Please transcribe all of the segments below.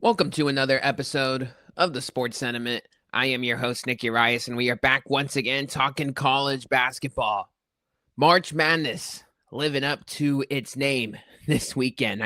Welcome to another episode of the Sports Sentiment. I am your host, Nick Urias, and we are back once again talking college basketball. March Madness living up to its name this weekend.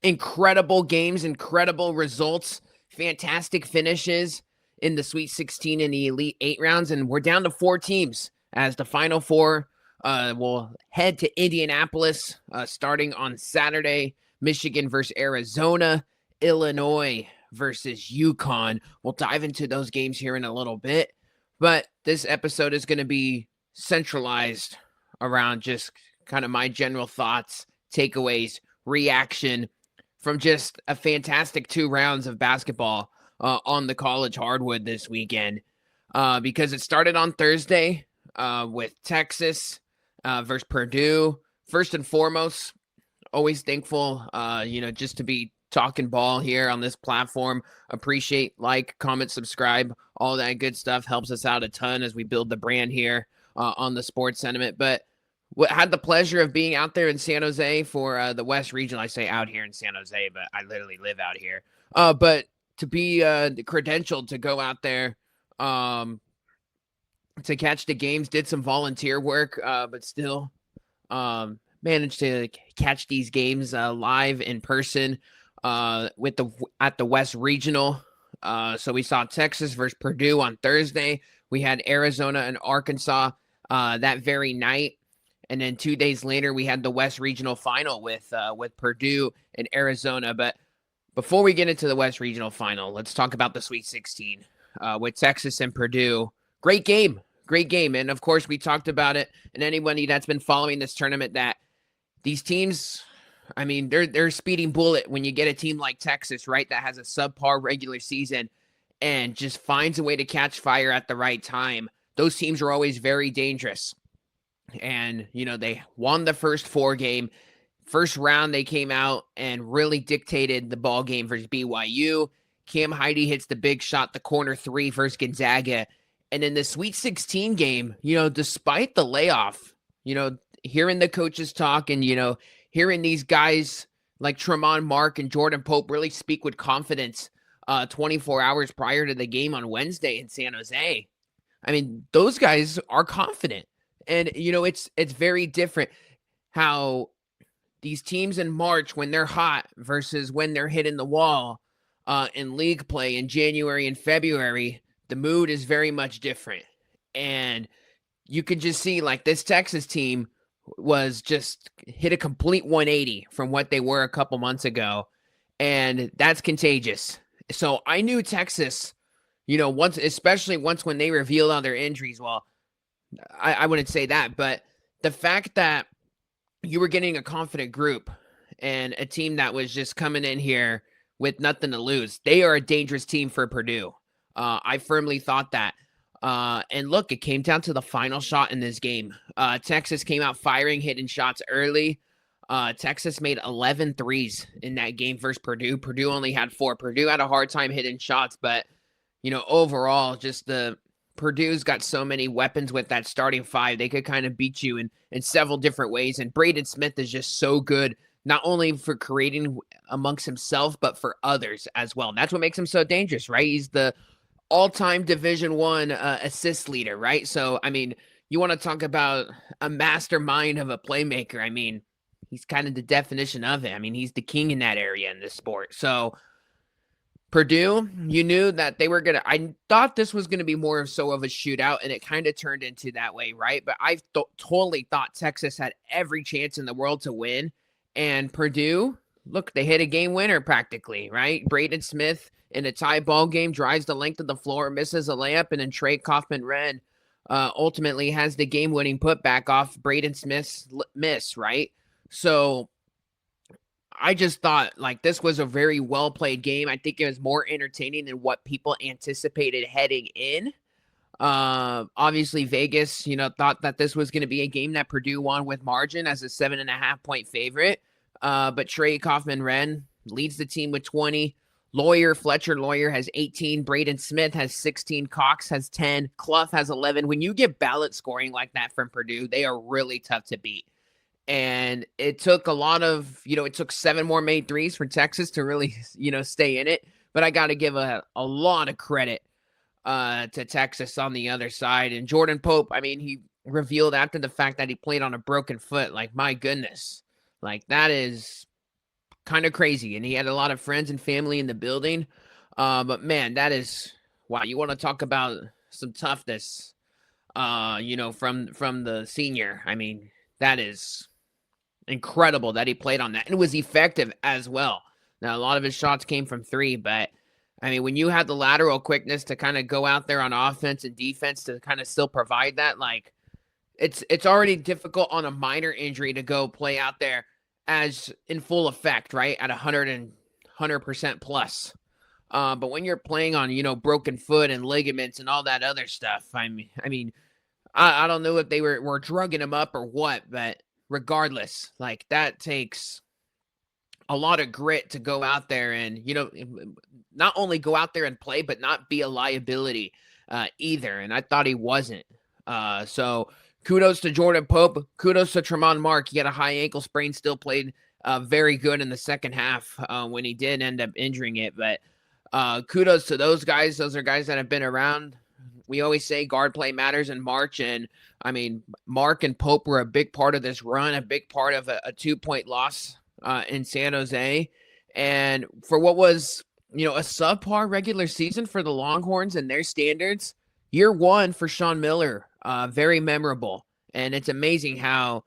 Incredible games, incredible results, fantastic finishes in the Sweet 16 and the Elite 8 rounds, and we're down to 4 teams as the Final Four will head to Indianapolis starting on Saturday. Michigan versus Arizona, Illinois versus UConn. We'll dive into those games here in a little bit, but this episode is going to be centralized around just kind of my general thoughts, takeaways, reaction from just a fantastic 2 rounds of basketball on the college hardwood this weekend because it started on Thursday with Texas versus Purdue. First and foremost, always thankful, just to be talking ball here on this platform. Appreciate, like, comment, subscribe, all that good stuff helps us out a ton as we build the brand here on the Sports Sentiment. But had the pleasure of being out there in San Jose for the West Regional. I say out here in San Jose, but I literally live out here. But to be credentialed to go out there to catch the games, did some volunteer work, but still managed to catch these games live in person at the West Regional. So we saw Texas versus Purdue on Thursday. We had Arizona and Arkansas that very night. And then 2 days later, we had the West Regional Final with Purdue and Arizona. But before we get into the West Regional Final, let's talk about the Sweet 16 with Texas and Purdue. Great game. And, of course, we talked about it. And anybody that's been following this tournament, that these teams, they're a speeding bullet when you get a team like Texas, right, that has a subpar regular season and just finds a way to catch fire at the right time. Those teams are always very dangerous. And, they won the first 4 game. First round, they came out and really dictated the ball game versus BYU. Cam Heide hits the big shot, the corner 3 versus Gonzaga. And in the Sweet 16 game, despite the layoff, hearing the coaches talk and, hearing these guys like Tremont Mark and Jordan Pope really speak with confidence 24 hours prior to the game on Wednesday in San Jose. Those guys are confident. And, it's very different how these teams in March, when they're hot versus when they're hitting the wall in league play in January and February, the mood is very much different. And you could just see, like, this Texas team was just hit a complete 180 from what they were a couple months ago. And that's contagious. So I knew Texas, especially once when they revealed all their injuries. Well, I wouldn't say that, but the fact that you were getting a confident group and a team that was just coming in here with nothing to lose, they are a dangerous team for Purdue. I firmly thought that. And look, it came down to the final shot in this game. Texas came out firing, hitting shots early. Texas made 11 threes in that game versus Purdue. Purdue only had 4. Purdue had a hard time hitting shots, but, overall, just Purdue's got so many weapons with that starting 5. They could kind of beat you in several different ways. And Braden Smith is just so good, not only for creating amongst himself, but for others as well. And that's what makes him so dangerous, right? He's the all-time Division I assist leader, right? So, you want to talk about a mastermind of a playmaker. He's kind of the definition of it. He's the king in that area in this sport. So, Purdue, you knew that they were I thought this was going to be more so of a shootout, and it kind of turned into that way, right? But I totally thought Texas had every chance in the world to win. And Purdue, look, they hit a game winner practically, right? Braden Smith in a tie ball game drives the length of the floor, misses a layup, and then Trey Kaufman-Renn ultimately has the game-winning putback off Braden Smith's miss, right? So I just thought, like, this was a very well-played game. I think it was more entertaining than what people anticipated heading in. Obviously, Vegas, thought that this was going to be a game that Purdue won with margin as a 7.5-point favorite. But Trey Kaufman-Renn leads the team with 20. Fletcher Lawyer has 18. Braden Smith has 16. Cox has 10. Clough has 11. When you get ballot scoring like that from Purdue, they are really tough to beat. And it took it took 7 more made threes for Texas to really, stay in it. But I got to give a lot of credit to Texas on the other side. And Jordan Pope, I mean, he revealed after the fact that he played on a broken foot. Like, my goodness, like that is kind of crazy. And he had a lot of friends and family in the building. But man, that is wow. You want to talk about some toughness, from the senior. I mean, that is incredible that he played on that and was effective as well. Now, a lot of his shots came from three, but I mean, when you have the lateral quickness to kind of go out there on offense and defense to kind of still provide that, like it's already difficult on a minor injury to go play out there as in full effect, right? At 100% plus. But when you're playing on, broken foot and ligaments and all that other stuff, I don't know if they were drugging him up or what, but regardless, like that takes a lot of grit to go out there and, not only go out there and play, but not be a liability either. And I thought he wasn't. So kudos to Jordan Pope. Kudos to Tremont Mark. He had a high ankle sprain, still played very good in the second half when he did end up injuring it. But kudos to those guys. Those are guys that have been around. We always say guard play matters in March. And I mean, Mark and Pope were a big part of this run, a big part of a 2-point loss in San Jose. And for what was, a subpar regular season for the Longhorns and their standards, year one for Sean Miller, very memorable. And it's amazing how,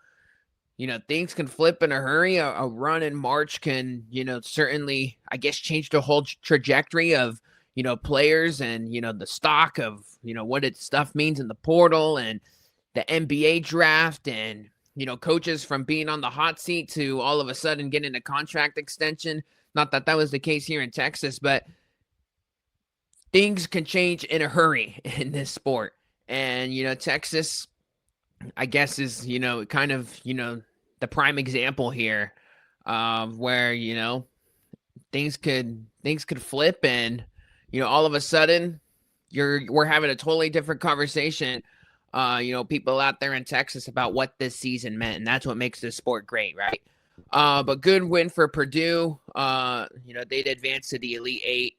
things can flip in a hurry. A run in March can, certainly, I guess, change the whole trajectory of, players and, the stock of, what its stuff means in the portal and the NBA draft and, coaches from being on the hot seat to all of a sudden getting a contract extension. Not that that was the case here in Texas, but things can change in a hurry in this sport. And, Texas, I guess, is, kind of, the prime example here where, things could flip and, all of a sudden we're having a totally different conversation. People out there in Texas about what this season meant. And that's what makes this sport great, right? But good win for Purdue. They'd advance to the Elite Eight.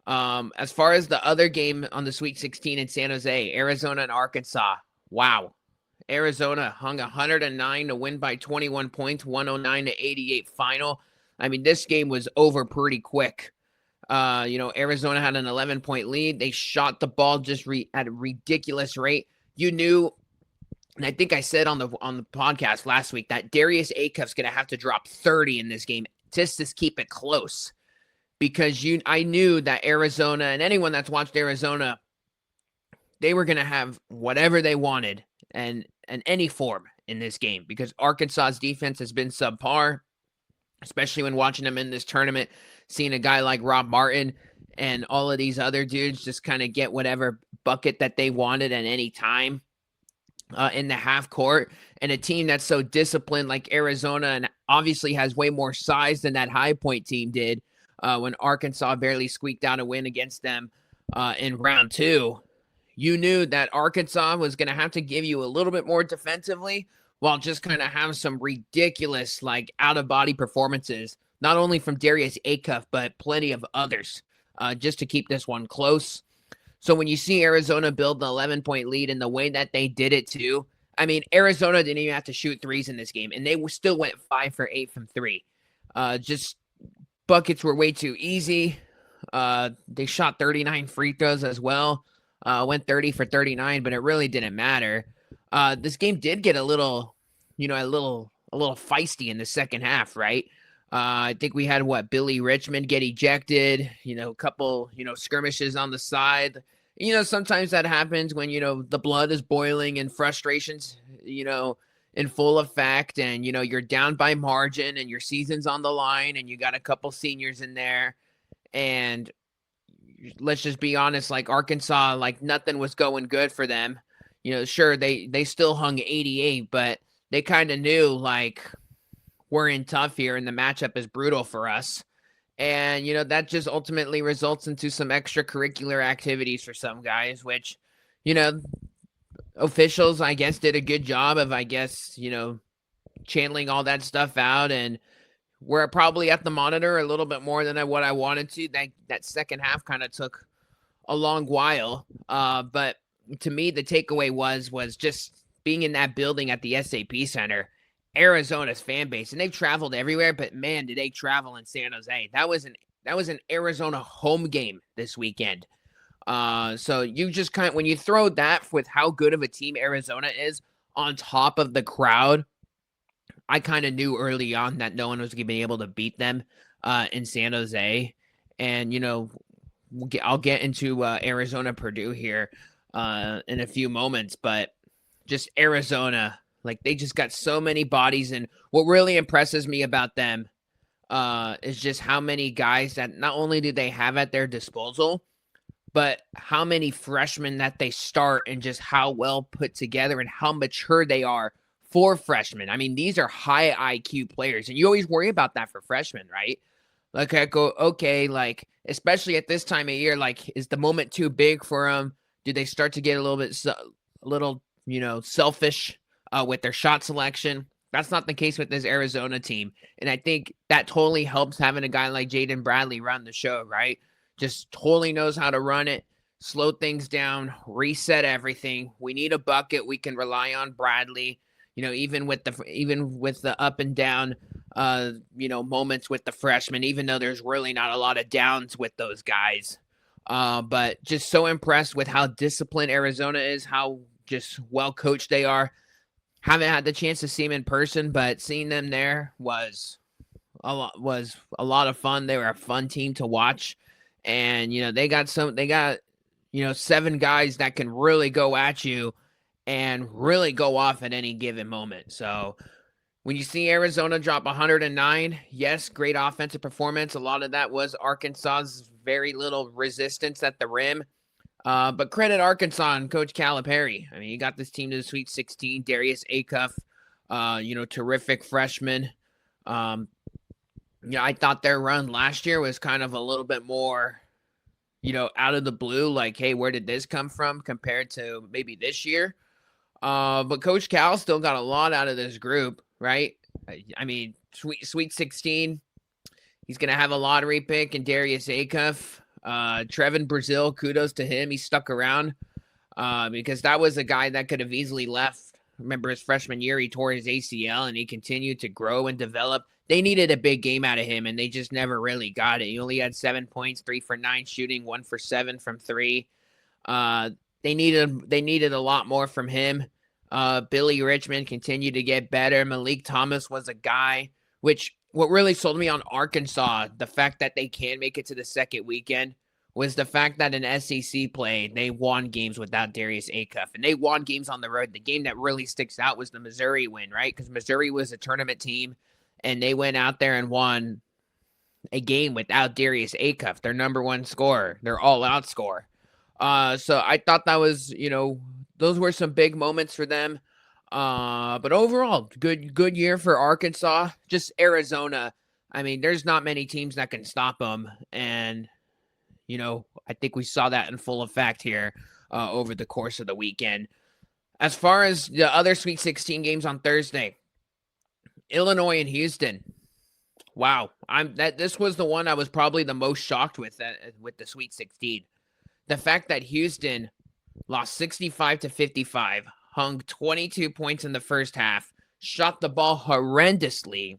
As far as the other game on the Sweet 16 in San Jose, Arizona and Arkansas. Wow. Arizona hung 109 to win by 21 points, 109 to 88 final. I mean, this game was over pretty quick. Arizona had an 11-point lead. They shot the ball just at a ridiculous rate. You knew, and I think I said on the podcast last week that Darius Acuff's going to have to drop 30 in this game just to keep it close, because I knew that Arizona and anyone that's watched Arizona, they were going to have whatever they wanted and any form in this game, because Arkansas's defense has been subpar, especially when watching them in this tournament, seeing a guy like Rob Martin and all of these other dudes just kind of get whatever bucket that they wanted at any time in the half court. And a team that's so disciplined like Arizona and obviously has way more size than that High Point team did when Arkansas barely squeaked out a win against them in round two. You knew that Arkansas was going to have to give you a little bit more defensively while just kind of have some ridiculous, like, out-of-body performances, not only from Darius Acuff, but plenty of others, just to keep this one close. So when you see Arizona build the 11-point lead in the way that they did it too, I mean, Arizona didn't even have to shoot threes in this game, and they still went 5 for 8 from three. Just buckets were way too easy. They shot 39 free throws as well. Went 30 for 39, but it really didn't matter. This game did get a little feisty in the second half, right? I think we had Billy Richmond get ejected, a couple, skirmishes on the side. Sometimes that happens when, the blood is boiling and frustrations, in full effect, and, you're down by margin and your season's on the line and you got a couple seniors in there. And let's just be honest, like Arkansas, like nothing was going good for them. Sure, they still hung 88, but they kind of knew, like, we're in tough here and the matchup is brutal for us. And, that just ultimately results into some extracurricular activities for some guys, which, officials, I guess, did a good job of, channeling all that stuff out, and we're probably at the monitor a little bit more than what I wanted to. That second half kind of took a long while, but to me, the takeaway was just being in that building at the SAP Center, Arizona's fan base, and they've traveled everywhere, but man, did they travel in San Jose. That was an Arizona home game this weekend. So you just when you throw that with how good of a team Arizona is on top of the crowd, I kind of knew early on that no one was going to be able to beat them in San Jose. And, I'll get into Arizona Purdue here in a few moments, but just Arizona, like they just got so many bodies. And what really impresses me about them is just how many guys that not only do they have at their disposal, but how many freshmen that they start and just how well put together and how mature they are for freshmen. I mean, these are high IQ players, and you always worry about that for freshmen, right? Like, I go, okay, like, especially at this time of year, like, is the moment too big for them? Do they start to get a little selfish with their shot selection? That's not the case with this Arizona team. And I think that totally helps having a guy like Jaden Bradley run the show, right? Just totally knows how to run it, slow things down, reset everything. We need a bucket. We can rely on Bradley. Even with the up and down, moments with the freshmen, even though there's really not a lot of downs with those guys. But just so impressed with how disciplined Arizona is, how just well coached they are. Haven't had the chance to see them in person, but seeing them there was a lot of fun. They were a fun team to watch, and they got 7 guys that can really go at you and really go off at any given moment. So when you see Arizona drop 109, yes, great offensive performance. A lot of that was Arkansas's very little resistance at the rim. But credit Arkansas and Coach Calipari. I mean, he got this team to the Sweet 16. Darius Acuff, terrific freshman. I thought their run last year was kind of a little bit more, out of the blue. Like, hey, where did this come from compared to maybe this year? But Coach Cal still got a lot out of this group, right? I mean, Sweet 16, he's going to have a lottery pick and Darius Acuff. Trevin Brazil, kudos to him. He stuck around because that was a guy that could have easily left. Remember his freshman year, he tore his ACL and he continued to grow and develop. They needed a big game out of him and they just never really got it. He only had 7 points, 3 for 9 shooting, 1 for 7 from 3. They needed a lot more from him. Billy Richmond continued to get better. Malik Thomas was a guy, what really sold me on Arkansas, the fact that they can make it to the second weekend, was the fact that in SEC play, they won games without Darius Acuff, and they won games on the road. The game that really sticks out was the Missouri win, right? Because Missouri was a tournament team, and they went out there and won a game without Darius Acuff, their number one scorer, their all-out scorer. So I thought that was, those were some big moments for them. But overall, good year for Arkansas. Just Arizona. I mean, there's not many teams that can stop them. And, I think we saw that in full effect here over the course of the weekend. As far as the other Sweet 16 games on Thursday, Illinois and Houston. Wow. This was the one I was probably the most shocked with the Sweet 16. The fact that Houston lost 65-55, hung 22 points in the first half, shot the ball horrendously.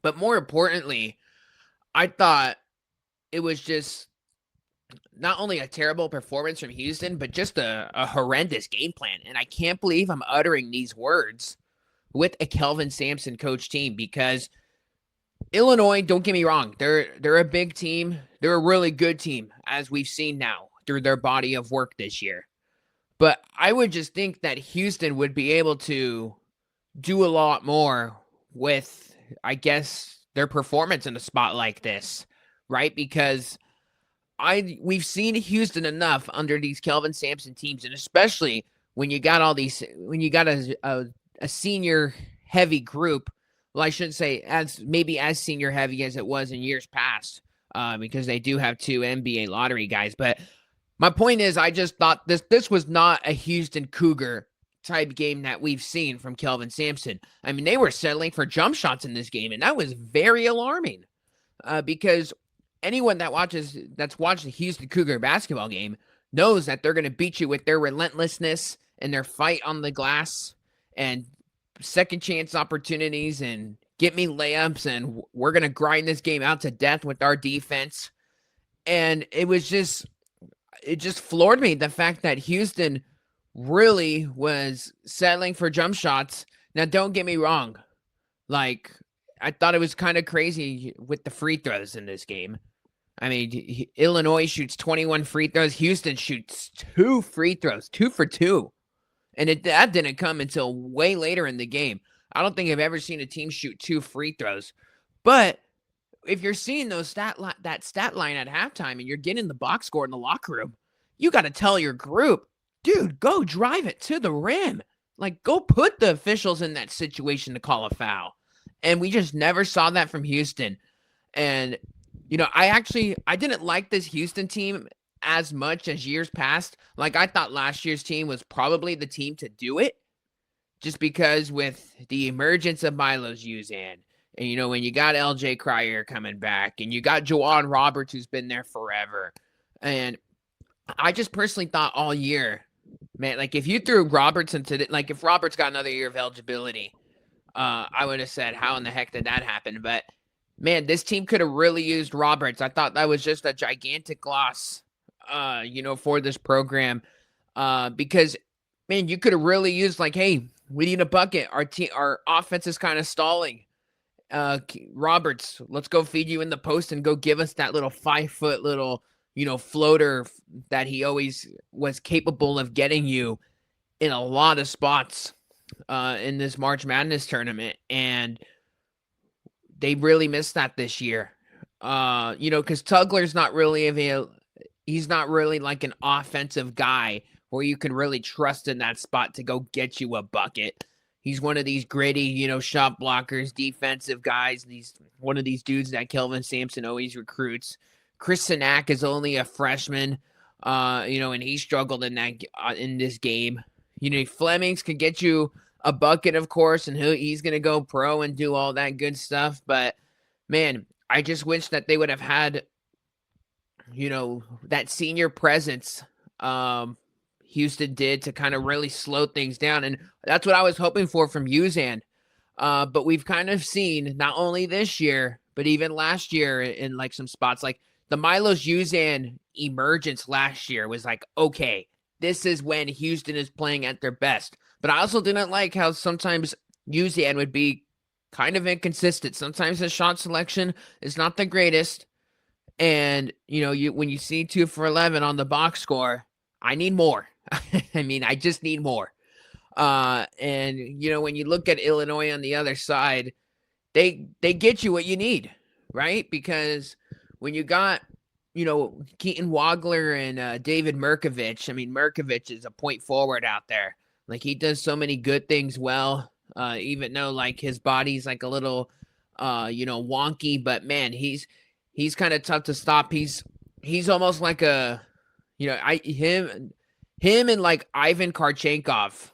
But more importantly, I thought it was just not only a terrible performance from Houston, but just a horrendous game plan. And I can't believe I'm uttering these words with a Kelvin Sampson coach team, because Illinois, don't get me wrong, they're a big team. They're a really good team, as we've seen now through their body of work this year. But I would just think that Houston would be able to do a lot more with, I guess, their performance in a spot like this, right? Because we've seen Houston enough under these Kelvin Sampson teams, and especially when you got a senior heavy group. Well, I shouldn't say as senior heavy as it was in years past, because they do have 2 NBA lottery guys. But my point is, I just thought this was not a Houston Cougar type game that we've seen from Kelvin Sampson. I mean, they were settling for jump shots in this game, and that was very alarming because anyone that's watched the Houston Cougar basketball game knows that they're going to beat you with their relentlessness and their fight on the glass and second chance opportunities and get me layups, and we're going to grind this game out to death with our defense. And it just floored me, the fact that Houston really was settling for jump shots. Now, don't get me wrong. Like, I thought it was kind of crazy with the free throws in this game. I mean, Illinois shoots 21 free throws. Houston shoots 2 free throws, 2 for 2. And that didn't come until way later in the game. I don't think I've ever seen a team shoot 2 free throws. But if you're seeing that stat line at halftime and you're getting the box score in the locker room, you got to tell your group, dude, go drive it to the rim. Like, go put the officials in that situation to call a foul. And we just never saw that from Houston. And, I didn't like this Houston team as much as years past. Like, I thought last year's team was probably the team to do it, just because with the emergence of Milos Uzan, and when you got LJ Cryer coming back, and you got Juwan Roberts, who's been there forever. And I just personally thought all year, man, like, if you threw Roberts if Roberts got another year of eligibility, I would have said, how in the heck did that happen? But man, this team could have really used Roberts. I thought that was just a gigantic loss, for this program, because, man, you could have really used, like, hey, we need a bucket. Our offense is kind of stalling. Roberts, let's go feed you in the post and go give us that little 5-foot little, floater that he always was capable of getting you in a lot of spots in this March Madness tournament. And they really missed that this year. Because Tugler's not really he's not really like an offensive guy where you can really trust in that spot to go get you a bucket. He's one of these gritty, shot blockers, defensive guys. One of these dudes that Kelvin Sampson always recruits. Chris Sinak is only a freshman, and he struggled in this game. Flemings could get you a bucket, of course, and he's going to go pro and do all that good stuff. But, man, I just wish that they would have had, that senior presence Houston did to kind of really slow things down. And that's what I was hoping for from Uzan. But we've kind of seen, not only this year, but even last year in like some spots, like the Milos Uzan emergence last year was like, okay, this is when Houston is playing at their best. But I also didn't like how sometimes Uzan would be kind of inconsistent. Sometimes his shot selection is not the greatest. And, when you see 2 for 11 on the box score, I need more. I mean, I just need more. And, when you look at Illinois on the other side, they get you what you need, right? Because when you got, Keaton Wagler and David Merkovich, I mean, Merkovich is a point forward out there. Like, he does so many good things well, even though, like, his body's, like, a little, wonky. But, man, he's kind of tough to stop. He's almost like a, him and, like, Ivan Karchenkov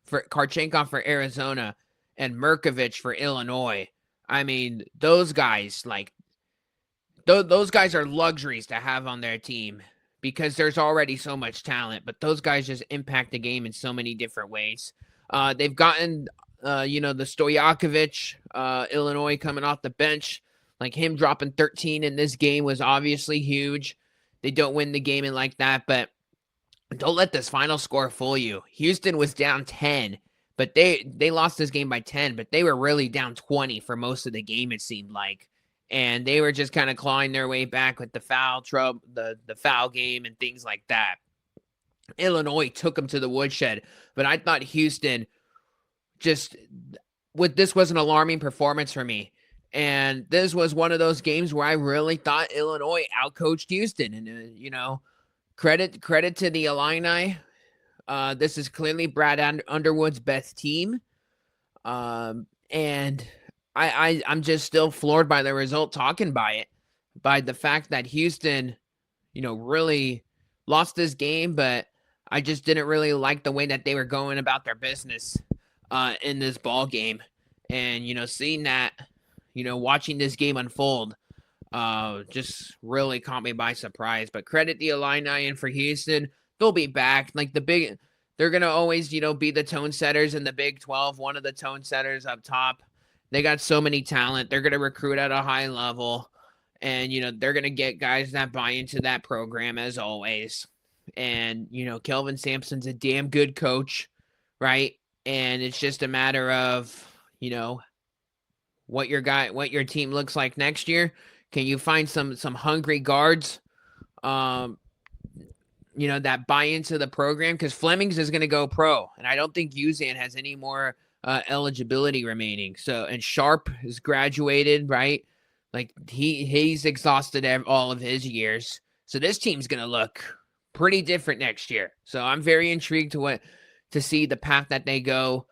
for Arizona and Merkovich for Illinois. I mean, those guys, like, those guys are luxuries to have on their team because there's already so much talent, but those guys just impact the game in so many different ways. They've gotten, the Stojakovic, Illinois coming off the bench, like him dropping 13 in this game was obviously huge. They don't win the game in like that, but don't let this final score fool you. Houston was down 10, but they lost this game by 10, but they were really down 20 for most of the game, it seemed like. And they were just kind of clawing their way back with the foul trouble, the foul game and things like that. Illinois took them to the woodshed, but I thought Houston this was an alarming performance for me. And this was one of those games where I really thought Illinois outcoached Houston. And, credit to the Illini. This is clearly Brad Underwood's best team. And I'm just still floored by the result, talking by the fact that Houston, really lost this game. But I just didn't really like the way that they were going about their business in this ball game. And, seeing that, watching this game unfold, just really caught me by surprise. But credit the Illini, and for Houston, they'll be back. They're going to always, be the tone setters in the Big 12, one of the tone setters up top. They got so many talent. They're going to recruit at a high level. And, they're going to get guys that buy into that program as always. And, Kelvin Sampson's a damn good coach, right? And it's just a matter of, what your team looks like next year. Can you find some hungry guards, that buy into the program? Because Flemings is going to go pro, and I don't think Uzan has any more eligibility remaining. So, and Sharp is graduated, right? Like he's exhausted all of his years. So this team's going to look pretty different next year. So I'm very intrigued to see the path that they go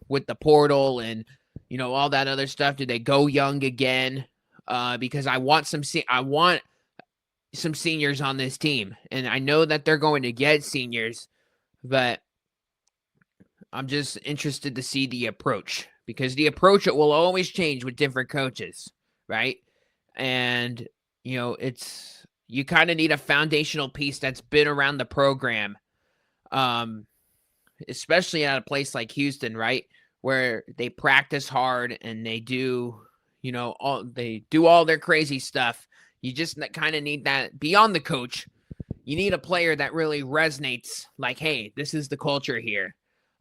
with the portal and all that other stuff. Do they go young again? Because I want some seniors on this team, and I know that they're going to get seniors, but I'm just interested to see the approach, because the approach will always change with different coaches, right? And you kind of need a foundational piece that's been around the program, especially at a place like Houston, right, where they practice hard and they do, all their crazy stuff. You just kind of need that beyond the coach. You need a player that really resonates, like, hey, this is the culture here.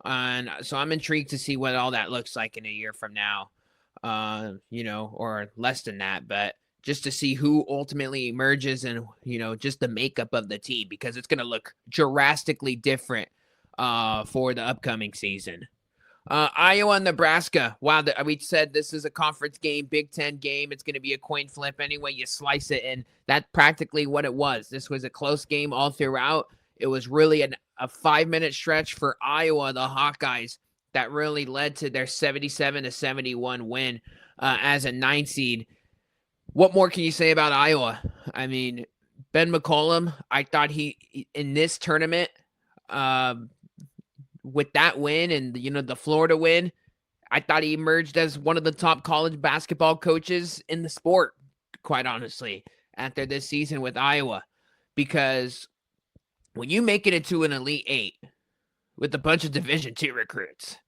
And so I'm intrigued to see what all that looks like in a year from now, or less than that. But just to see who ultimately emerges and, just the makeup of the team, because it's going to look drastically different for the upcoming season. Iowa and Nebraska. Wow, we said this is a conference game, Big Ten game. It's going to be a coin flip anyway you slice it, and that's practically what it was. This was a close game all throughout. It was really a 5-minute stretch for Iowa, the Hawkeyes, that really led to their 77-71 win as a 9 seed. What more can you say about Iowa? I mean, Ben McCollum, I thought he, in this tournament, with that win and, the Florida win, I thought he emerged as one of the top college basketball coaches in the sport, quite honestly, after this season with Iowa. Because when you make it into an Elite Eight with a bunch of Division II recruits,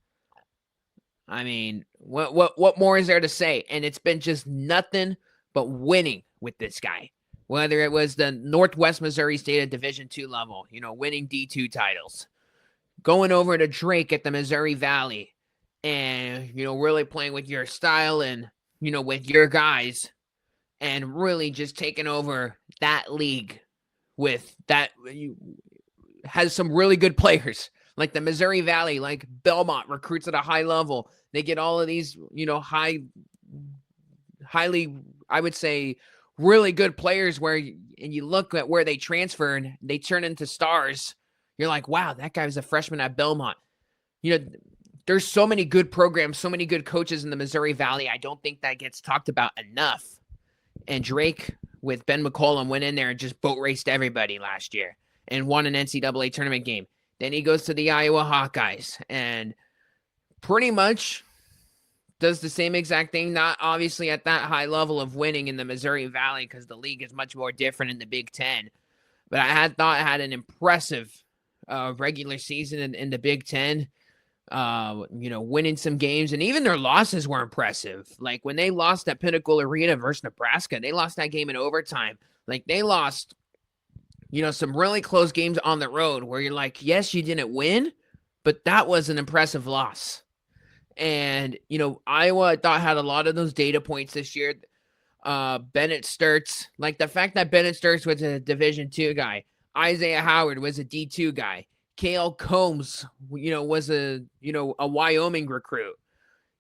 I mean, what more is there to say? And it's been just nothing but winning with this guy. Whether it was the Northwest Missouri State at Division II level, winning D2 titles, going over to Drake at the Missouri Valley, and, really playing with your style and, with your guys, and really just taking over that league with that. Has some really good players, like the Missouri Valley, like Belmont recruits at a high level. They get all of these, highly, I would say, really good players and you look at where they transfer and they turn into stars. You're like, wow, that guy was a freshman at Belmont. There's so many good programs, so many good coaches in the Missouri Valley. I don't think that gets talked about enough. And Drake with Ben McCollum went in there and just boat raced everybody last year and won an NCAA tournament game. Then he goes to the Iowa Hawkeyes and pretty much does the same exact thing, not obviously at that high level of winning in the Missouri Valley because the league is much more different in the Big Ten. But I had an impressive regular season in the Big Ten, winning some games, and even their losses were impressive. Like when they lost at Pinnacle Arena versus Nebraska, they lost that game in overtime. Like they lost, some really close games on the road where you're like, yes, you didn't win, but that was an impressive loss. And, Iowa, I thought, had a lot of those data points this year. Bennett Sturts, like the fact that Bennett Sturts was a Division II guy, Isaiah Howard was a D2 guy, Cale Combs, was a Wyoming recruit,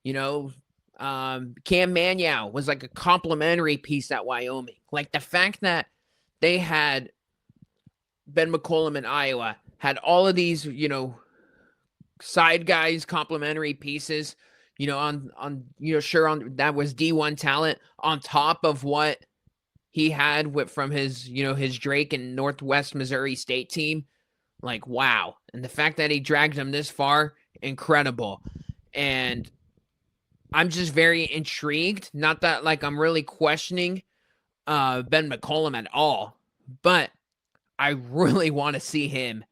Cam Manyow was like a complimentary piece at Wyoming. Like the fact that they had Ben McCollum in Iowa had all of these, side guys, complimentary pieces, that was D1 talent on top of what he had from his, his Drake and Northwest Missouri State team, like, wow. And the fact that he dragged him this far, incredible. And I'm just very intrigued. Not that like I'm really questioning Ben McCollum at all, but I really want to see him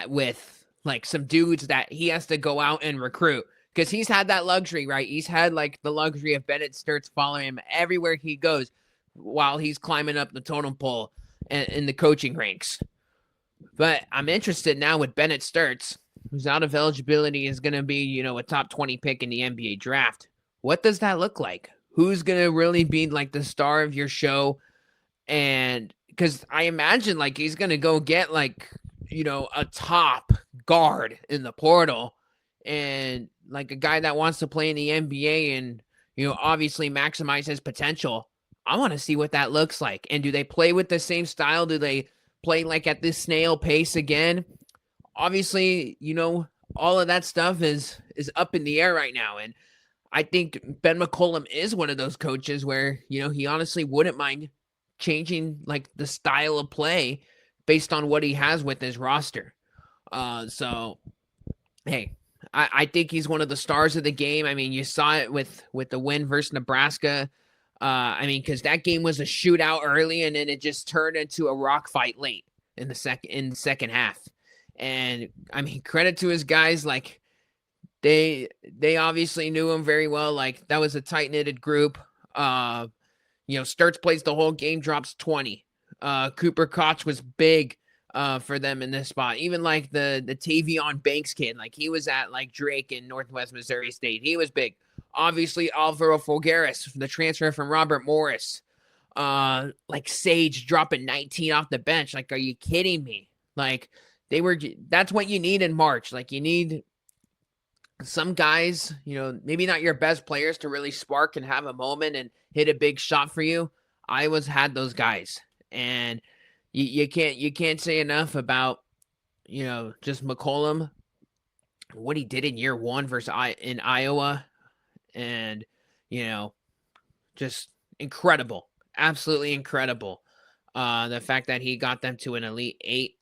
with like some dudes that he has to go out and recruit, because he's had that luxury, right? He's had like the luxury of Bennett Sturts following him everywhere he goes while he's climbing up the totem pole in the coaching ranks. But I'm interested now with Bennett Sturts, who's out of eligibility, is going to be, a top 20 pick in the NBA draft. What does that look like? Who's going to really be like the star of your show? And because I imagine like he's going to go get like, a top guard in the portal, and like a guy that wants to play in the NBA and, obviously maximize his potential. I want to see what that looks like. And do they play with the same style? Do they play like at this snail pace again? Obviously, all of that stuff is up in the air right now. And I think Ben McCollum is one of those coaches where, he honestly wouldn't mind changing like the style of play based on what he has with his roster. So, hey, I think he's one of the stars of the game. I mean, you saw it with the win versus Nebraska. Because that game was a shootout early, and then it just turned into a rock fight late in the second half. And I mean, credit to his guys, like they obviously knew him very well. Like that was a tight knitted group. Sturts plays the whole game, drops 20. Cooper Koch was big for them in this spot. Even like the Tavion Banks kid, like he was at like Drake in Northwest Missouri State. He was big. Obviously, Alvaro Folgueras, the transfer from Robert Morris. Like Sage dropping 19 off the bench. Like, are you kidding me? Like, that's what you need in March. Like, you need some guys, maybe not your best players to really spark and have a moment and hit a big shot for you. Iowa's had those guys. And you can't say enough about, just McCollum, what he did in year one in Iowa. And, just incredible, absolutely incredible. The fact that he got them to an Elite Eight.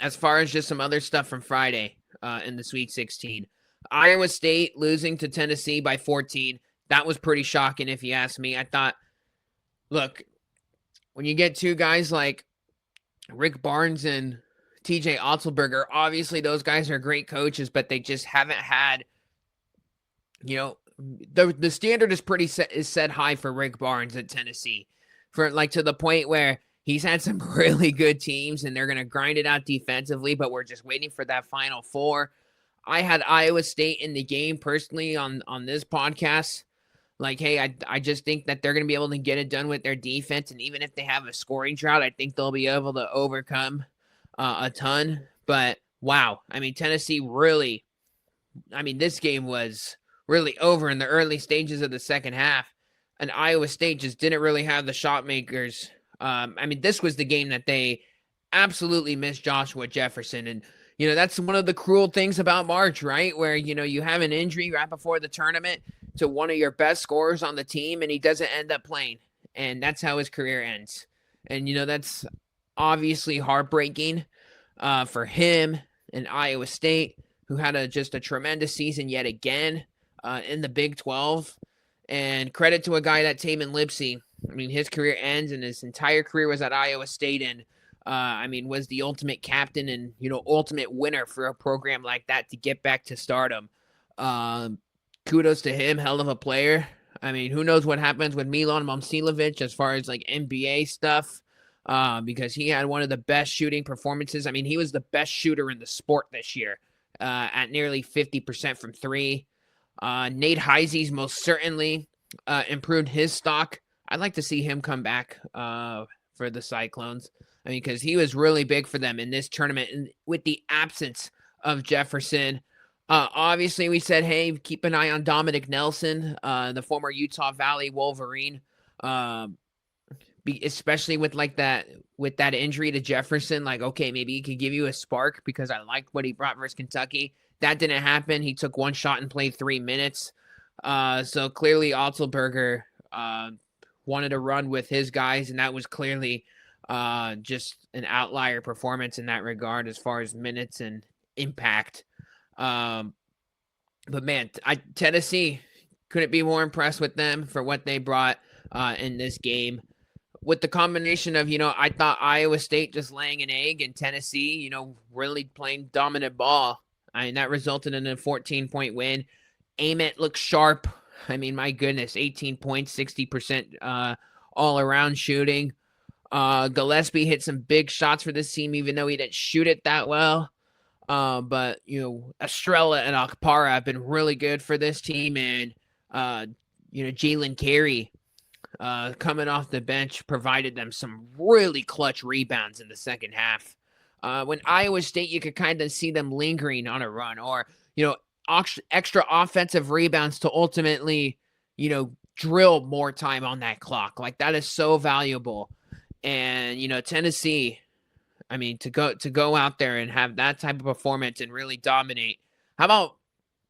As far as just some other stuff from Friday in the Sweet 16, Iowa State losing to Tennessee by 14. That was pretty shocking, if you ask me. I thought, look, when you get two guys like Rick Barnes and TJ Otzelberger, obviously those guys are great coaches, but they just haven't had, the standard is set high for Rick Barnes at Tennessee, for like to the point where he's had some really good teams and they're going to grind it out defensively, but we're just waiting for that Final Four. I had Iowa State in the game personally on this podcast. Like, hey, I just think that they're going to be able to get it done with their defense. And even if they have a scoring drought, I think they'll be able to overcome a ton. But wow, I mean, Tennessee really, this game was really over in the early stages of the second half. And Iowa State just didn't really have the shot makers. This was the game that they absolutely missed Joshua Jefferson. And, that's one of the cruel things about March, right? Where, you have an injury right before the tournament to one of your best scorers on the team, and he doesn't end up playing. And that's how his career ends. And, that's obviously heartbreaking for him and Iowa State, who had just a tremendous season yet again in the Big 12. And credit to a guy that Tamin Lipsey. His career ends, and his entire career was at Iowa State, and was the ultimate captain and, ultimate winner for a program like that to get back to stardom. Kudos to him, hell of a player. Who knows what happens with Milan Momcilovic as far as like NBA stuff, because he had one of the best shooting performances. He was the best shooter in the sport this year at nearly 50% from three. Nate Heisey's most certainly improved his stock. I'd like to see him come back for the Cyclones. Because he was really big for them in this tournament, and with the absence of Jefferson. Obviously, we said, hey, keep an eye on Dominic Nelson, the former Utah Valley Wolverine, especially with that injury to Jefferson. Like, okay, maybe he could give you a spark, because I liked what he brought versus Kentucky. That didn't happen. He took one shot and played 3 minutes. So clearly, Otzelberger wanted to run with his guys, and that was clearly just an outlier performance in that regard as far as minutes and impact. But man, Tennessee couldn't be more impressed with them for what they brought in this game. With the combination of, I thought Iowa State just laying an egg and Tennessee, really playing dominant ball. I mean, that resulted in a 14-point win. Ament looked sharp. I mean, my goodness, 18 points, 60% all-around shooting. Gillespie hit some big shots for this team, even though he didn't shoot it that well. But, Estrella and Akpara have been really good for this team. And, Jalen Carey, coming off the bench, provided them some really clutch rebounds in the second half. When Iowa State, you could kind of see them lingering on a run or, extra offensive rebounds to ultimately, drill more time on that clock. Like, that is so valuable. And, Tennessee, I mean, to go out there and have that type of performance and really dominate. How about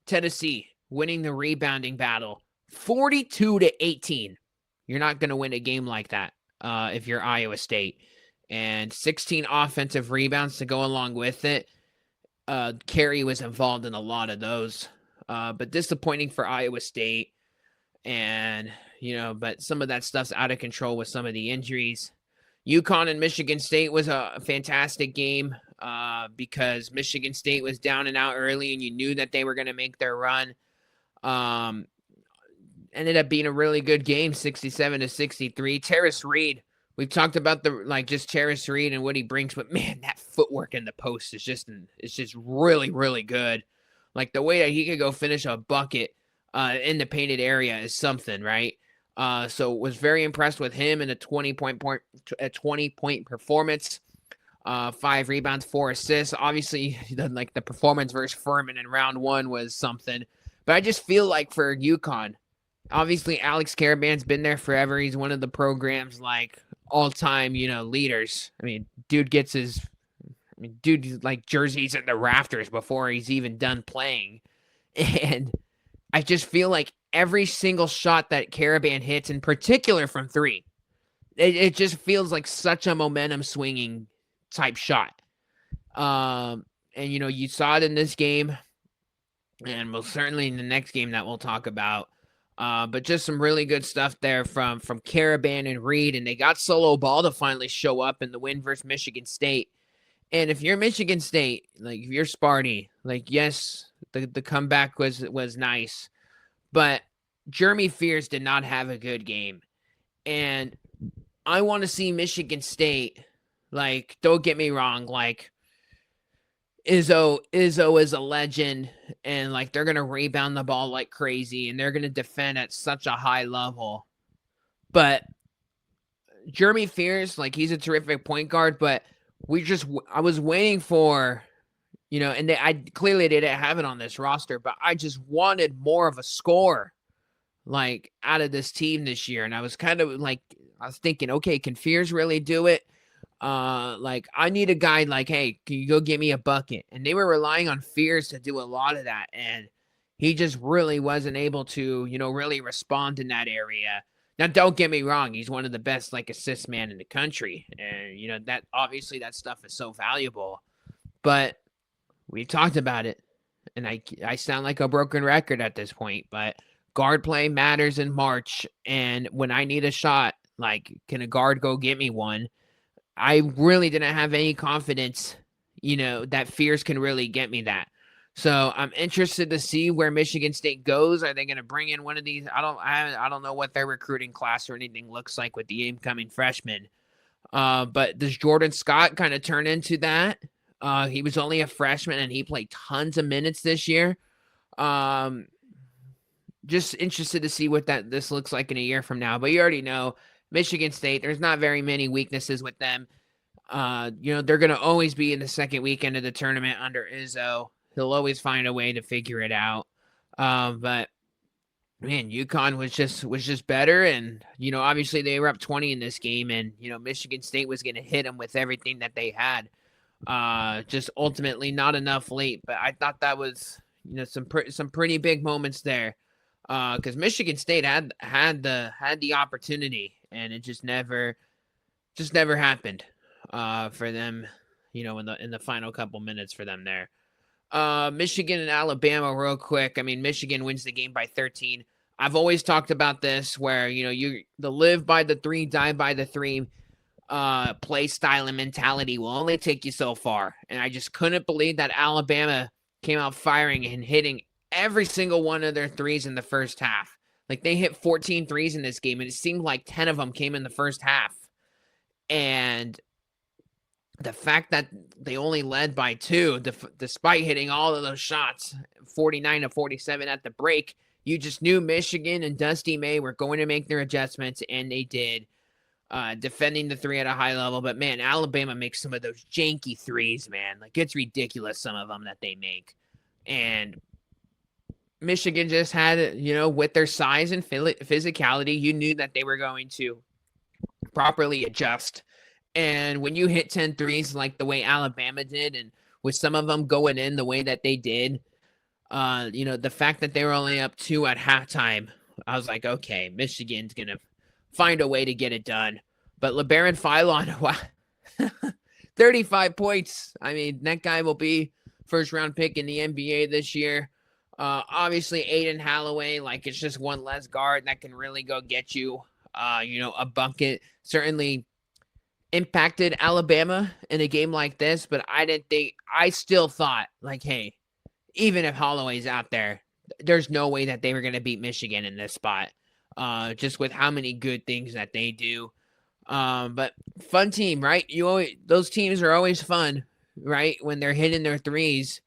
Tennessee winning the rebounding battle 42-18? You're not going to win a game like that if you're Iowa State. And 16 offensive rebounds to go along with it. Carey was involved in a lot of those. But disappointing for Iowa State. And, but some of that stuff's out of control with some of the injuries. UConn and Michigan State was a fantastic game because Michigan State was down and out early and you knew that they were going to make their run. Ended up being a really good game, 67-63. Terrace Reed, we've talked about just Terrace Reed and what he brings, but man, that footwork in the post is just really, really good. Like the way that he could go finish a bucket in the painted area is something, right? So was very impressed with him in a 20-point performance. 5 rebounds, 4 assists. Obviously, the performance versus Furman in round 1 was something. But I just feel like for UConn, obviously Alex Karaban's been there forever. He's one of the program's all-time, leaders. I mean, dude jerseys in the rafters before he's even done playing. And I just feel like every single shot that Karaban hits, in particular from 3, it just feels like such a momentum swinging type shot. And you saw it in this game, and most certainly in the next game that we'll talk about. But just some really good stuff there from Karaban and Reed, and they got solo ball to finally show up in the win versus Michigan State. And if you're Michigan State, if you're Sparty, yes, the comeback was nice. But Jeremy Fears did not have a good game. And I want to see Michigan State, don't get me wrong, Izzo is a legend, and they're going to rebound the ball like crazy, and they're going to defend at such a high level. But Jeremy Fears, he's a terrific point guard, but I was waiting for, and I clearly didn't have it on this roster, but I just wanted more of a score, out of this team this year. And I was kind of I was thinking, okay, can Fears really do it? I need a guy hey, can you go get me a bucket? And they were relying on Fears to do a lot of that. And he just really wasn't able to, really respond in that area. Now, don't get me wrong. He's one of the best, assist man in the country. And, that obviously that stuff is so valuable. But we talked about it. And I sound like a broken record at this point. But guard play matters in March. And when I need a shot, can a guard go get me one? I really didn't have any confidence, that Fears can really get me that. So I'm interested to see where Michigan State goes. Are they going to bring in one of these? I don't know what their recruiting class or anything looks like with the incoming freshmen. But does Jordan Scott kind of turn into that? He was only a freshman and he played tons of minutes this year. Just interested to see what this looks like in a year from now. But you already know Michigan State, there's not very many weaknesses with them. They're going to always be in the second weekend of the tournament under Izzo. He'll always find a way to figure it out. But man, UConn was just better. And, obviously they were up 20 in this game, and, Michigan State was going to hit them with everything that they had. Just ultimately not enough late, but I thought that was, some pretty big moments there. because Michigan State had the opportunity, and it just never happened for them. In the final couple minutes for them there. Michigan and Alabama, real quick. I mean, Michigan wins the game by 13. I've always talked about this, where the live by the three, die by the three play style and mentality will only take you so far. And I just couldn't believe that Alabama came out firing and hitting every single one of their threes in the first half. Like, they hit 14 threes in this game, and it seemed like 10 of them came in the first half. And the fact that they only led by 2, despite hitting all of those shots, 49-47 at the break, you just knew Michigan and Dusty May were going to make their adjustments, and they did, defending the 3 at a high level. But, man, Alabama makes some of those janky threes, man. Like, it's ridiculous, some of them that they make. And Michigan just had, with their size and physicality, you knew that they were going to properly adjust. And when you hit 10 threes like the way Alabama did, and with some of them going in the way that they did, the fact that they were only up 2 at halftime, I was like, okay, Michigan's going to find a way to get it done. But LeBaron Philon, wow, 35 points. I mean, that guy will be first-round pick in the NBA this year. Obviously, Aiden Holloway, like, it's just one less guard that can really go get you, a bucket. Certainly impacted Alabama in a game like this, but I still thought, like, hey, even if Holloway's out there, there's no way that they were going to beat Michigan in this spot, just with how many good things that they do. But fun team, right? Those teams are always fun, right? When they're hitting their threes.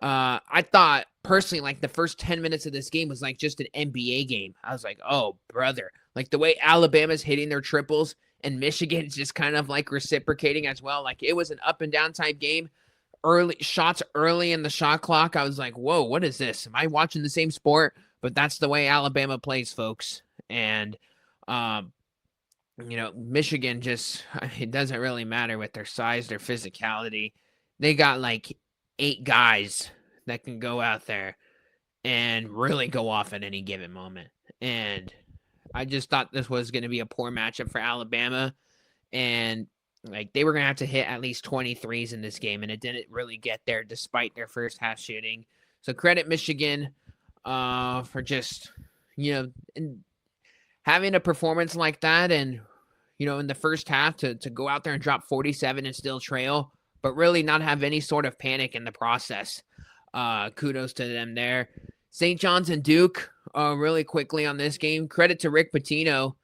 I thought personally, like, the first 10 minutes of this game was like just an NBA game. I was like, oh, brother, like the way Alabama's hitting their triples and Michigan's just kind of like reciprocating as well. Like, it was an up and down type game. Early shots early in the shot clock. I was like, whoa, what is this? Am I watching the same sport? But that's the way Alabama plays, folks. And, Michigan just, it doesn't really matter with their size, their physicality. They got like 8 guys that can go out there and really go off at any given moment. And I just thought this was going to be a poor matchup for Alabama. And, like, they were going to have to hit at least 23s in this game, and it didn't really get there despite their first half shooting. So credit Michigan for just, having a performance like that, and, in the first half to go out there and drop 47 and still trail, but really not have any sort of panic in the process. Kudos to them there. St. John's and Duke, really quickly on this game. Credit to Rick Pitino,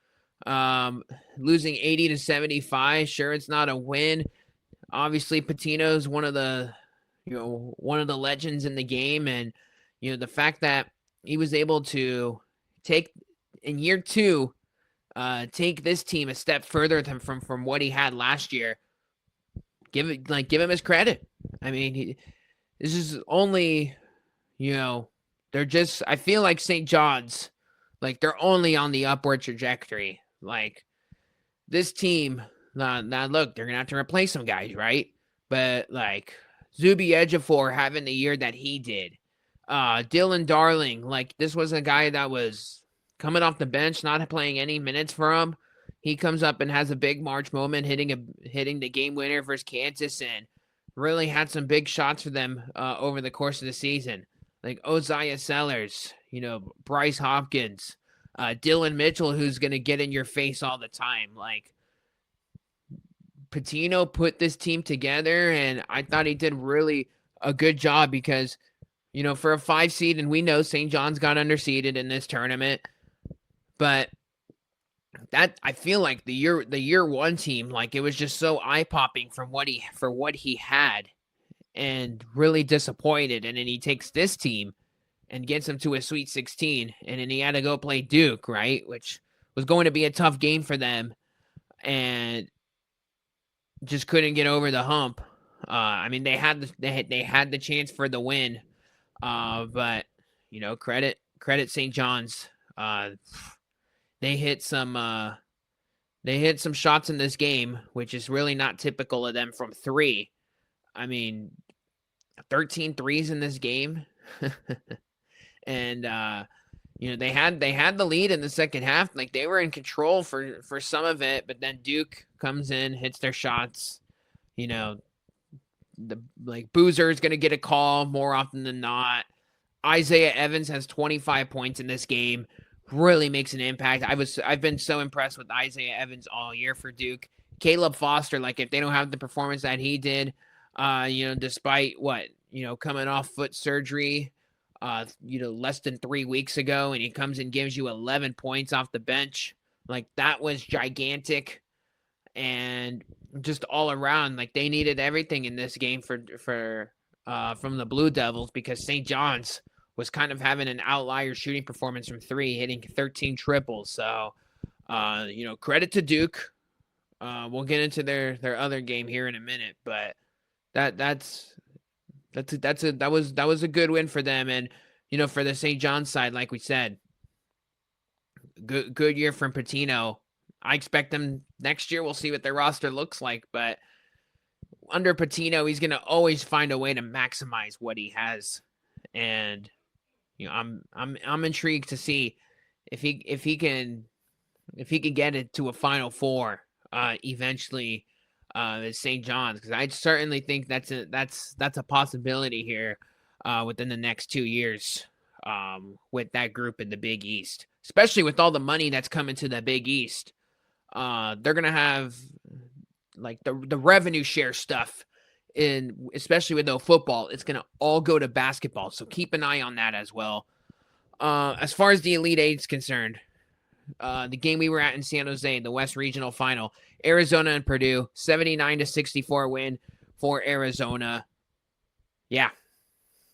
losing 80-75. Sure, it's not a win. Obviously, Pitino's one of the legends in the game, and the fact that he was able to take in year 2, take this team a step further than from what he had last year. Give him his credit. I mean, this is only, they're just, I feel like St. John's, like, they're only on the upward trajectory. Like, this team, now look, they're going to have to replace some guys, right? But, like, Zuby Ejiofor having the year that he did. Dylan Darling, like, this was a guy that was coming off the bench, not playing any minutes for him. He comes up and has a big March moment, hitting the game winner versus Kansas, and really had some big shots for them over the course of the season. Like Oziah Sellers, Bryce Hopkins, Dylan Mitchell, who's going to get in your face all the time. Like, Pitino put this team together, and I thought he did really a good job because, for a 5 seed, and we know St. John's got underseeded in this tournament, but that, I feel like the year 1 team, like, it was just so eye-popping for what he had, and really disappointed. And then he takes this team and gets them to a Sweet 16, and then he had to go play Duke, right, which was going to be a tough game for them, and just couldn't get over the hump. I mean, they had the chance for the win, but credit St. John's. They hit some shots in this game, which is really not typical of them from 3. I mean, 13 threes in this game. And, They had the lead in the second half. Like, they were in control for some of it, but then Duke comes in, hits their shots. Boozer is going to get a call more often than not. Isaiah Evans has 25 points in this game. Really makes an impact. I've been so impressed with Isaiah Evans all year for Duke. Caleb Foster, like, if they don't have the performance that he did, despite coming off foot surgery, less than 3 weeks ago, and he comes and gives you 11 points off the bench. Like, that was gigantic. And just all around, like, they needed everything in this game from the Blue Devils, because St. John's was kind of having an outlier shooting performance from three, hitting 13 triples. So, credit to Duke. We'll get into their other game here in a minute, but that was a good win for them. And for the St. John's side, like we said, good year from Patino. I expect them next year. We'll see what their roster looks like, but under Patino, he's going to always find a way to maximize what he has. And I'm intrigued to see if he can get it to a Final Four eventually at St. John's, because I certainly think that's a possibility here within the next 2 years with that group in the Big East, especially with all the money that's coming to the Big East. They're gonna have like the revenue share stuff, especially with the football. It's gonna all go to basketball, so keep an eye on that as well. As far as the Elite Eight is concerned, the game we were at in San Jose, the West Regional Final, Arizona and Purdue, 79-64 win for Arizona. Yeah,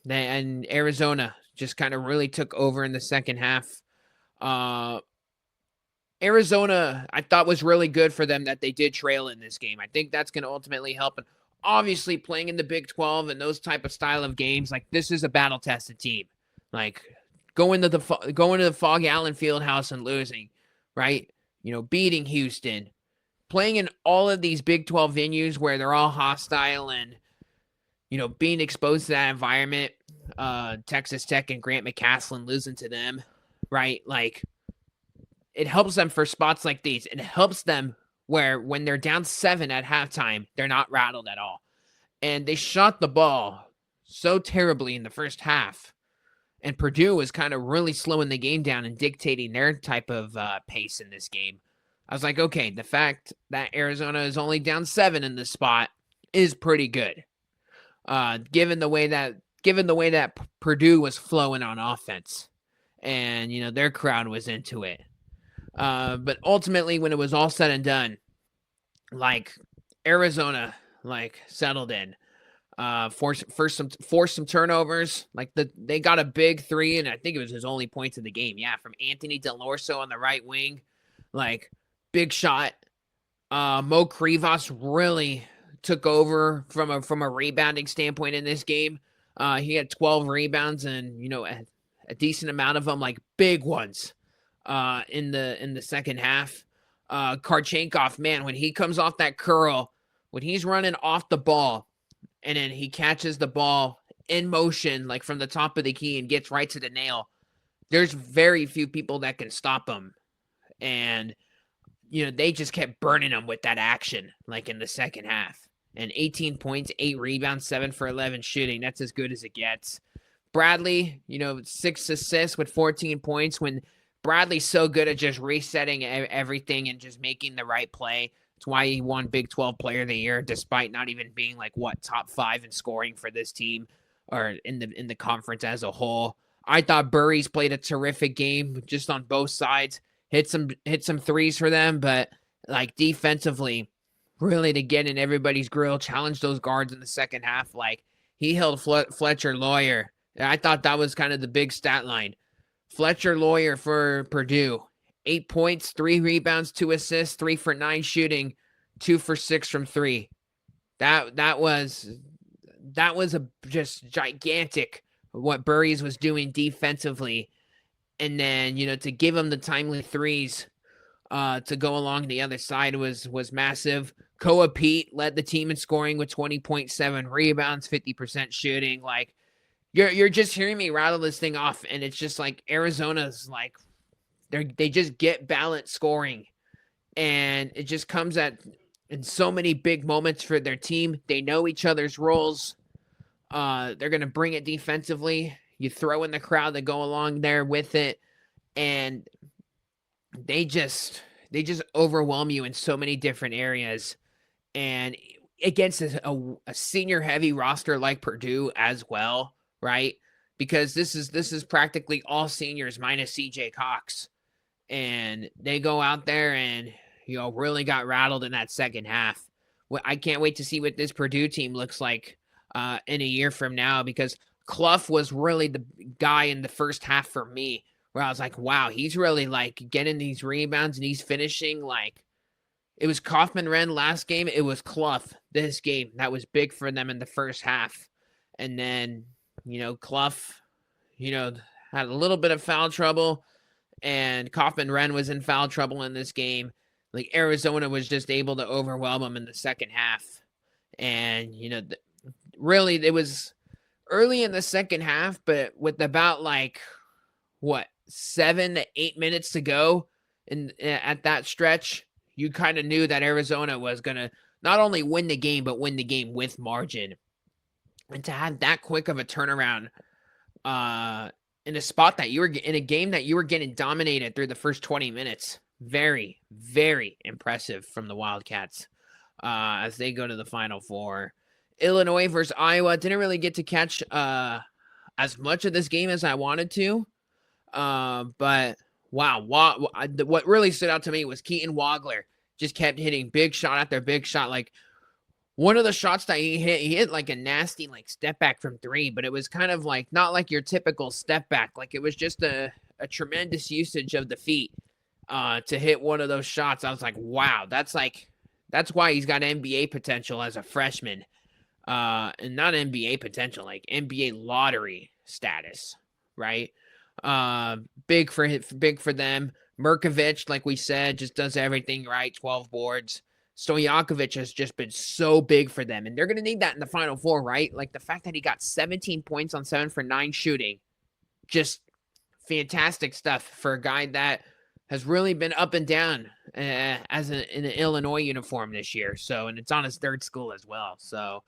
and Arizona just kind of really took over in the second half. Arizona, I thought, was really good for them that they did trail in this game. I think that's going to ultimately help. And obviously, playing in the Big 12 and those type of style of games, like, this is a battle-tested team. Like, going to the Fog Allen Fieldhouse and losing, right? Beating Houston, playing in all of these Big 12 venues where they're all hostile and being exposed to that environment. Texas Tech and Grant McCaslin, losing to them, right? Like, it helps them for spots like these. It helps them where when they're down 7 at halftime, they're not rattled at all. And they shot the ball so terribly in the first half. And Purdue was kind of really slowing the game down and dictating their type of pace in this game. I was like, okay, the fact that Arizona is only down 7 in this spot is pretty good. Given the way that Purdue was flowing on offense, and their crowd was into it. But ultimately, when it was all said and done, like, Arizona, like, settled in, forced some turnovers. Like, they got a big 3, and I think it was his only points of the game. Yeah, from Anthony Delorso on the right wing, like, big shot. Mo Krivas really took over from a rebounding standpoint in this game. He had 12 rebounds, and a decent amount of them, like, big ones. In the second half, Karchenkov, man, when he comes off that curl, when he's running off the ball, and then he catches the ball in motion, like, from the top of the key and gets right to the nail, there's very few people that can stop him. And they just kept burning him with that action, like, in the second half. And 18 points, 8 rebounds, 7 for 11 shooting. That's as good as it gets. Bradley, 6 assists with 14 points. When Bradley's so good at just resetting everything and just making the right play. It's why he won Big 12 Player of the Year, despite not even being, like, top 5 in scoring for this team or in the conference as a whole. I thought Burries played a terrific game just on both sides. Hit some threes for them, but, like, defensively, really to get in everybody's grill, challenge those guards in the second half. Like, he held Fletcher Lawyer. And I thought that was kind of the big stat line. Fletcher Lawyer for Purdue, 8 points, 3 rebounds, 2 assists, 3 for 9 shooting, 2 for 6 from 3. That was just gigantic what Burries was doing defensively. And then, to give him the timely threes to go along the other side was massive. Koa Pete led the team in scoring with 20.7 rebounds, 50% shooting. Like, You're just hearing me rattle this thing off, and it's just like Arizona's like they just get balanced scoring, and it just comes at in so many big moments for their team. They know each other's roles. They're gonna bring it defensively. You throw in the crowd that go along there with it, and they just overwhelm you in so many different areas. And against a senior heavy roster like Purdue as well, right? Because this is practically all seniors minus CJ Cox, and they go out there and really got rattled in that second half. I can't wait to see what this Purdue team looks like in a year from now, because Clough was really the guy in the first half for me, where I was like, wow, he's really like getting these rebounds and he's finishing. Like, it was Kaufman-Renn last game. It was Clough this game. That was big for them in the first half. And then, Clough, had a little bit of foul trouble, and Kaufman-Renn was in foul trouble in this game. Like, Arizona was just able to overwhelm them in the second half. And, really, it was early in the second half, but with about 7 to 8 minutes to go at that stretch, you kind of knew that Arizona was going to not only win the game, but win the game with margin. And to have that quick of a turnaround in a spot that you were in a game that you were getting dominated through the first 20 minutes, very, very impressive from the Wildcats as they go to the Final Four. Illinois versus Iowa. Didn't really get to catch as much of this game as I wanted to. But wow, what really stood out to me was Keaton Wagler just kept hitting big shot after big shot. Like, one of the shots that he hit like a nasty step back from three, but it was kind of like not like your typical step back. Like, it was just a tremendous usage of the feet to hit one of those shots. I was like, wow, that's why he's got NBA potential as a freshman. And not NBA potential, like NBA lottery status, right? Big for them. Merkovich, like we said, just does everything right. 12 boards. Stojakovic has just been so big for them, and they're going to need that in the Final Four, right? Like, the fact that he got 17 points on 7 for 9 shooting, just fantastic stuff for a guy that has really been up and down in an Illinois uniform this year. So, and it's on his third school as well. So,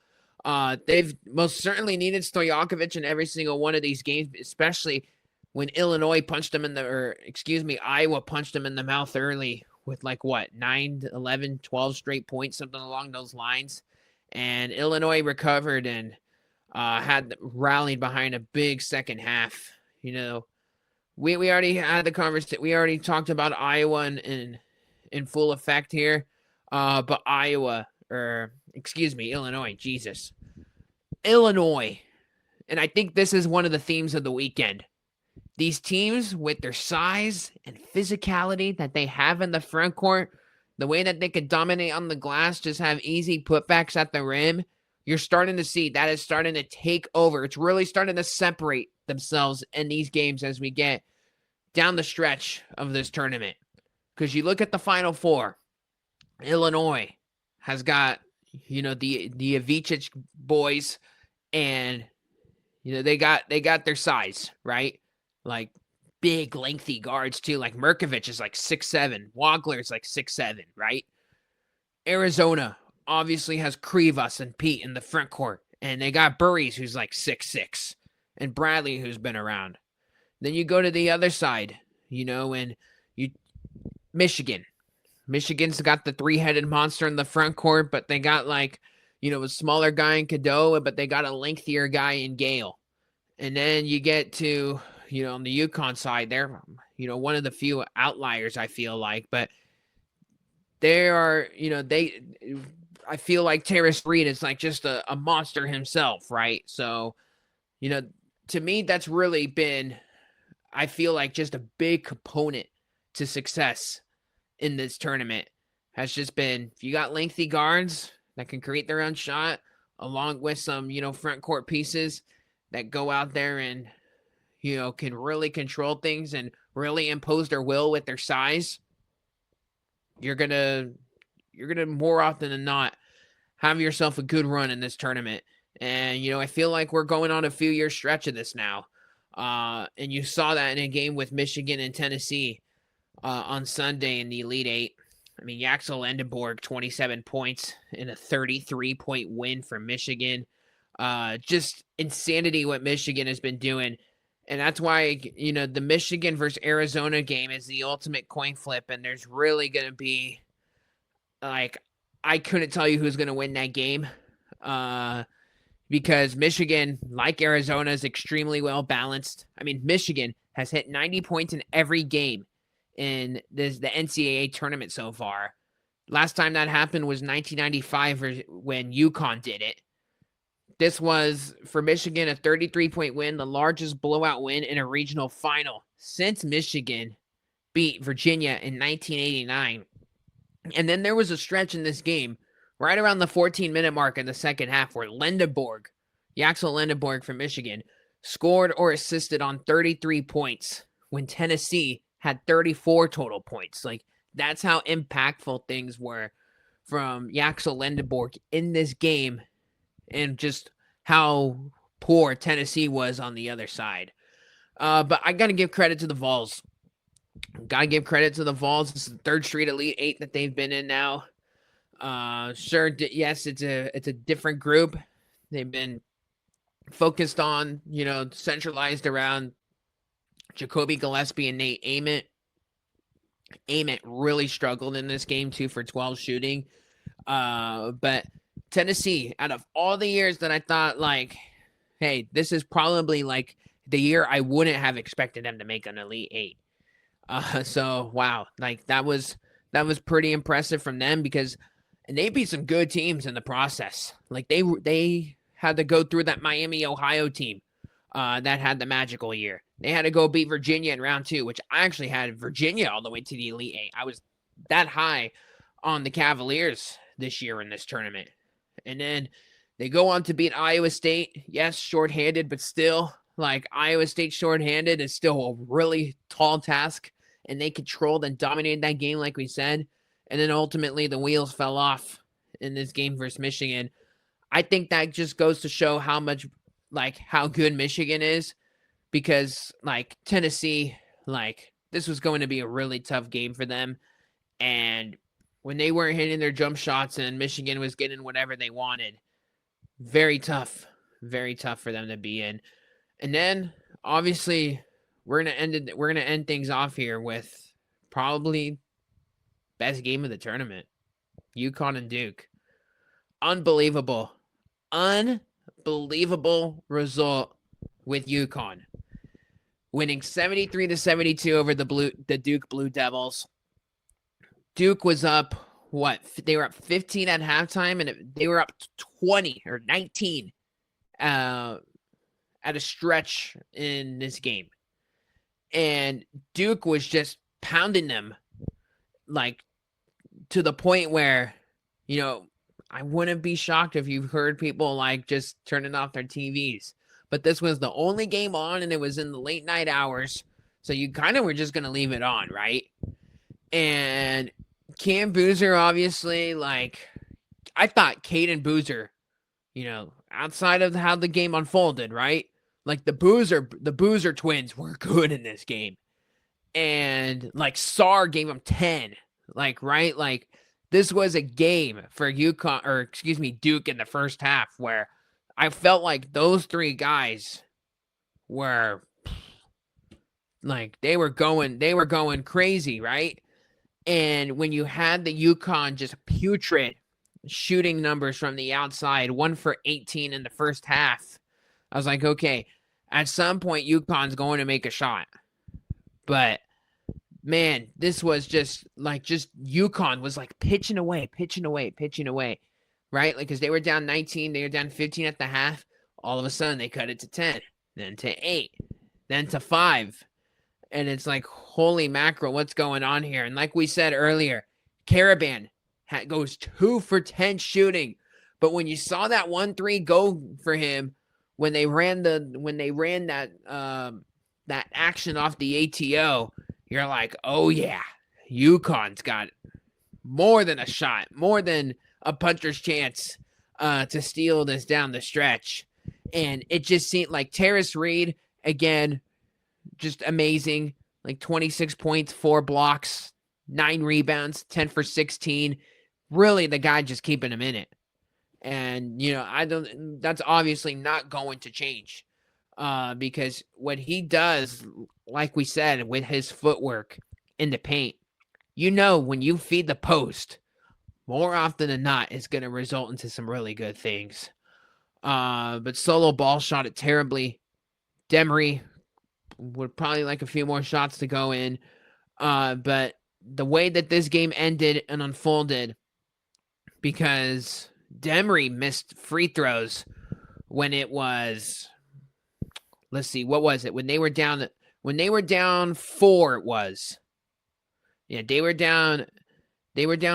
they've most certainly needed Stojakovic in every single one of these games, especially when Iowa punched him in the mouth early with 9, 11, 12 straight points, something along those lines. And Illinois recovered and had rallied behind a big second half. We already had the conversation. We already talked about Iowa in full effect here. But Illinois, Jesus. Illinois. And I think this is one of the themes of the weekend. These teams, with their size and physicality that they have in the front court, the way that they could dominate on the glass, just have easy putbacks at the rim, you're starting to see that is starting to take over. It's really starting to separate themselves in these games as we get down the stretch of this tournament. Because you look at the Final Four, Illinois has got, the Avicic boys, and they got their size, right? Like, big, lengthy guards, too. Like, Merkovich is 6'7". Wagler is 6'7", right? Arizona obviously has Krivas and Pete in the front court. And they got Burries, who's 6'6", and Bradley, who's been around. Then you go to the other side, and Michigan. Michigan's got the three-headed monster in the front court, but they got, a smaller guy in Cadeau, but they got a lengthier guy in Gale. And then you get to... on the UConn side, they're, one of the few outliers, I feel like. But they are, I feel like Terrace Reed is just a monster himself, right? So, to me, that's really been, I feel like, just a big component to success in this tournament. Has just been, if you got lengthy guards that can create their own shot, along with some, front court pieces that go out there and, can really control things and really impose their will with their size, you're gonna more often than not have yourself a good run in this tournament. And, I feel like we're going on a few-year stretch of this now. And you saw that in a game with Michigan and Tennessee on Sunday in the Elite Eight. I mean, Yaxel Endenborg, 27 points in a 33-point win for Michigan. Just insanity what Michigan has been doing. And that's why, the Michigan versus Arizona game is the ultimate coin flip. And there's really going to be, I couldn't tell you who's going to win that game. Because Michigan, like Arizona, is extremely well balanced. I mean, Michigan has hit 90 points in every game in the NCAA tournament so far. Last time that happened was 1995 when UConn did it. This was, for Michigan, a 33-point win, the largest blowout win in a regional final since Michigan beat Virginia in 1989. And then there was a stretch in this game right around the 14-minute mark in the second half where Yaxel Lendeborg from Michigan, scored or assisted on 33 points when Tennessee had 34 total points. That's how impactful things were from Yaxel Lendeborg in this game, and just how poor Tennessee was on the other side. But I got to give credit to the Vols. This is the third straight Elite Eight that they've been in now. Sure, yes, it's a different group. They've been focused on, centralized around Jacoby Gillespie and Nate Ament. Ament really struggled in this game, 2 for 12 shooting. But Tennessee, out of all the years that I thought, hey, this is probably the year I wouldn't have expected them to make an Elite Eight. So wow, that was pretty impressive from them, because and they beat some good teams in the process. They had to go through that Miami, Ohio team that had the magical year. They had to go beat Virginia in round 2, which I actually had Virginia all the way to the Elite Eight. I was that high on the Cavaliers this year in this tournament. And then they go on to beat Iowa State. Yes, shorthanded, but still, Iowa State shorthanded is still a really tall task. And they controlled and dominated that game, like we said. And then ultimately the wheels fell off in this game versus Michigan. I think that just goes to show how much, how good Michigan is, because Tennessee, this was going to be a really tough game for them. And when they weren't hitting their jump shots and Michigan was getting whatever they wanted, very tough for them to be in. And then obviously we're going to end things off here with probably best game of the tournament. UConn and Duke. Unbelievable result with UConn. Winning 73-72 over the Duke Blue Devils. Duke was up, they were up 15 at halftime, and they were up 20 or 19 at a stretch in this game. And Duke was just pounding them, to the point where, I wouldn't be shocked if you've heard people just turning off their TVs. But this was the only game on, and it was in the late night hours. So you kind of were just going to leave it on, right? And Cam Boozer, obviously, I thought Caden Boozer, outside of how the game unfolded, right? The Boozer twins were good in this game. And Sarr gave them 10. Right? This was a game for Duke in the first half where I felt like those three guys were they were going crazy, right? And when you had the UConn just putrid shooting numbers from the outside, 1 for 18 in the first half, I was like, okay, at some point UConn's going to make a shot. But man, this was just UConn was pitching away, right? Because they were down 19, they were down 15 at the half. All of a sudden, they cut it to 10, then to 8, then to 5. And it's holy mackerel, what's going on here? And like we said earlier, Caravan goes 2 for 10 shooting. But when you saw that 1-3 go for him, when they ran that action off the ATO, you're like, oh yeah, UConn's got more than a shot, more than a puncher's chance to steal this down the stretch. And it just seemed like Terrace Reed, again, just amazing. Like 26 points, 4 blocks, 9 rebounds, 10 for 16. Really, the guy just keeping him in it. And, that's obviously not going to change because what he does, like we said, with his footwork in the paint, when you feed the post, more often than not, it's going to result into some really good things. But Solo ball shot it terribly. Demery would probably like a few more shots to go in. But the way that this game ended and unfolded, because Demery missed free throws when it was, let's see, what was it? When they were down 4, it was. Yeah, they were down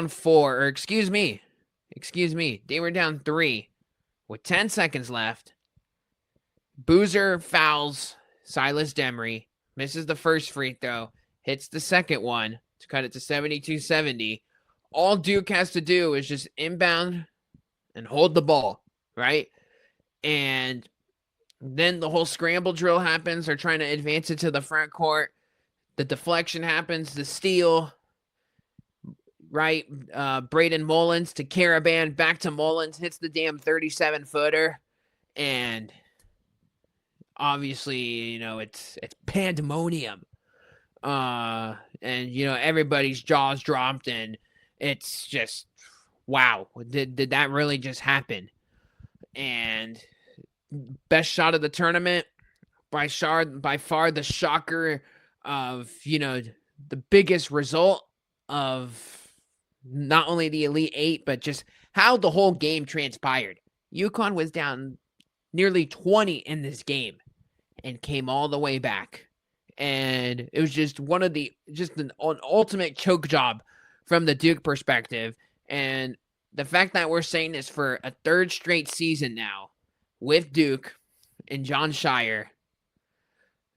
4, or excuse me. They were down 3 with 10 seconds left. Boozer fouls Silas Demery, misses the first free throw, hits the second one to cut it to 72-70. All Duke has to do is just inbound and hold the ball, right? And then the whole scramble drill happens. They're trying to advance it to the front court. The deflection happens, the steal, right? Braden Mullins to Caravan, back to Mullins, hits the damn 37-footer. And obviously, it's pandemonium. And, everybody's jaws dropped, and it's just, wow, did that really just happen? And best shot of the tournament, by far the shocker of, the biggest result of not only the Elite Eight, but just how the whole game transpired. UConn was down nearly 20 in this game and came all the way back. And it was just an ultimate choke job from the Duke perspective. And the fact that we're saying this for a third straight season now with Duke and John Shire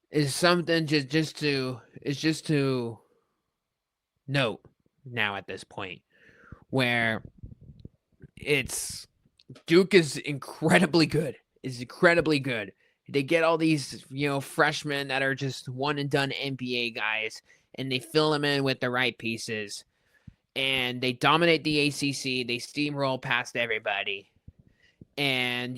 is something just to note now at this point, where it's Duke is incredibly good. They get all these, freshmen that are just one and done NBA guys, and they fill them in with the right pieces. And they dominate the ACC. They steamroll past everybody. And,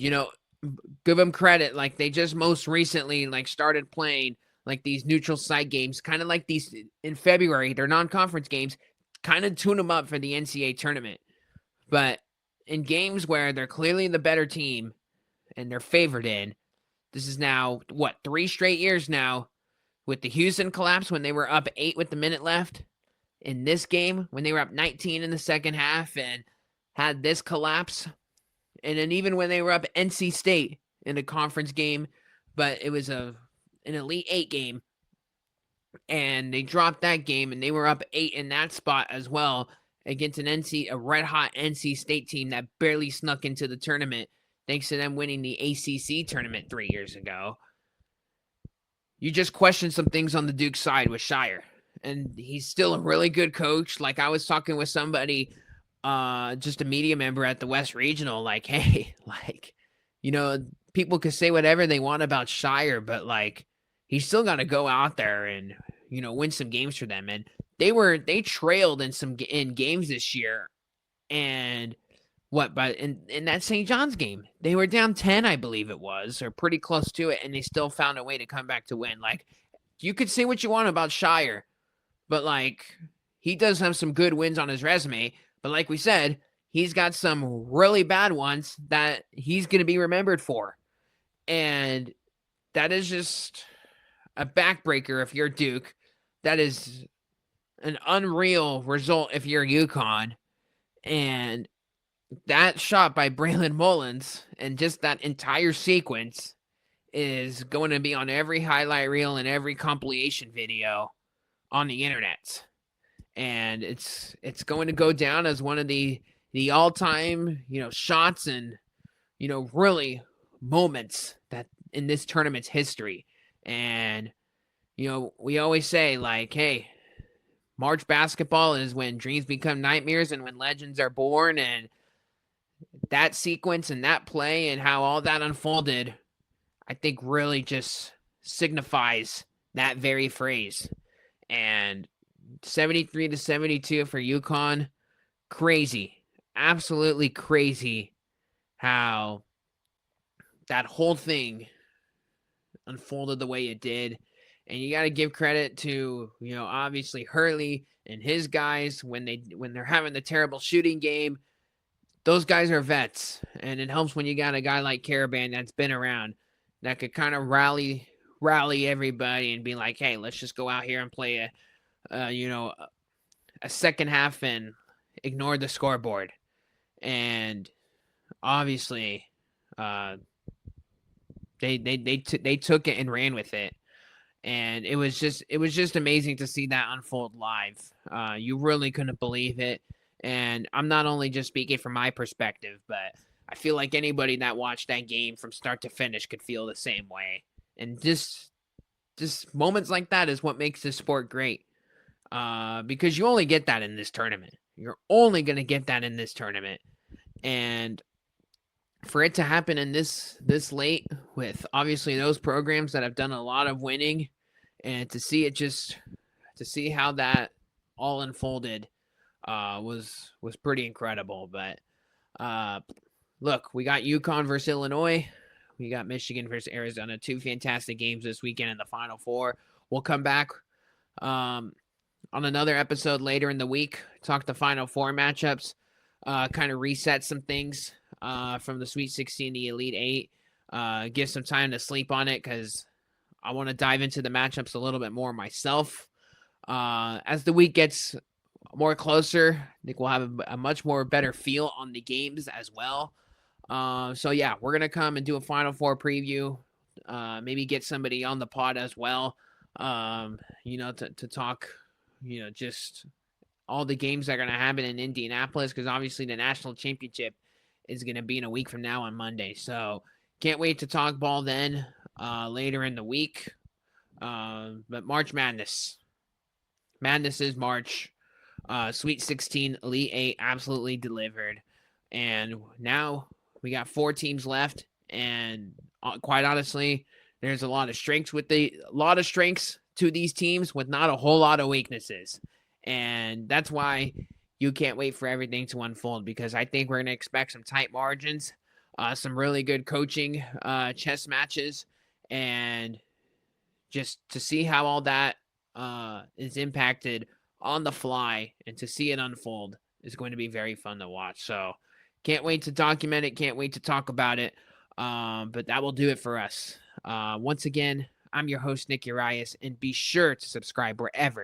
give them credit. Like, they just most recently, started playing, these neutral site games, kind of like these in February. They're non-conference games, kind of tune them up for the NCAA tournament. But in games where they're clearly the better team and they're favored in, this is now, 3 straight years now, with the Houston collapse when they were up 8 with the minute left. In this game, when they were up 19 in the second half and had this collapse. And then even when they were up NC State in a conference game, but it was an Elite Eight game. And they dropped that game, and they were up 8 in that spot as well against a red-hot NC State team that barely snuck into the tournament, thanks to them winning the ACC tournament 3 years ago. You just question some things on the Duke side with Shire. And he's still a really good coach. Like, I was talking with somebody, just a media member at the West Regional, hey, people could say whatever they want about Shire, but, he's still got to go out there and, win some games for them. And they trailed in games this year. And but in that St. John's game, they were down 10, I believe it was, or pretty close to it, and they still found a way to come back to win. You could say what you want about Shire, but, he does have some good wins on his resume. But like we said, he's got some really bad ones that he's going to be remembered for. And that is just a backbreaker if you're Duke. That is an unreal result if you're UConn. And that shot by Braylon Mullins and just that entire sequence is going to be on every highlight reel and every compilation video on the internet. And it's going to go down as one of the all-time, shots and, really moments that in this tournament's history. And, we always say, hey, March basketball is when dreams become nightmares and when legends are born. And that sequence and that play and how all that unfolded, I think really just signifies that very phrase. And 73-72 for UConn, crazy, absolutely crazy how that whole thing unfolded the way it did. And you got to give credit to, obviously Hurley and his guys when they're having the terrible shooting game. Those guys are vets, and it helps when you got a guy like Caravan that's been around that could kind of rally everybody and be like, hey, let's just go out here and play a second half and ignore the scoreboard. And obviously, they took it and ran with it. And it was just amazing to see that unfold live. You really couldn't believe it. And I'm not only just speaking from my perspective, but I feel like anybody that watched that game from start to finish could feel the same way. And just moments like that is what makes this sport great. Because you only get that in this tournament. You're only going to get that in this tournament. And for it to happen in this late with obviously those programs that have done a lot of winning, and to see how that all unfolded was pretty incredible. But look, we got UConn versus Illinois. We got Michigan versus Arizona. 2 fantastic games this weekend in the Final Four. We'll come back on another episode later in the week, talk the Final Four matchups, kind of reset some things from the Sweet 16 to the Elite 8. Give some time to sleep on it because I want to dive into the matchups a little bit more myself. As the week gets more closer, I think we'll have a much more better feel on the games as well. So yeah, we're gonna come and do a Final Four preview. Maybe get somebody on the pod as well. To talk, just all the games that are gonna happen in Indianapolis, because obviously the national championship is gonna be in a week from now on Monday. So can't wait to talk ball then. Later in the week. But March Madness. Madness is March. Sweet 16, Elite 8 absolutely delivered. And now we got 4 teams left. And quite honestly, there's a lot of strengths to these teams with not a whole lot of weaknesses. And that's why you can't wait for everything to unfold, because I think we're going to expect some tight margins, some really good coaching chess matches, and just to see how all that is impacted on the fly and to see it unfold is going to be very fun to watch. So can't wait to document it. Can't wait to talk about it. But that will do it for us. Once again, I'm your host, Nick Urias, and be sure to subscribe wherever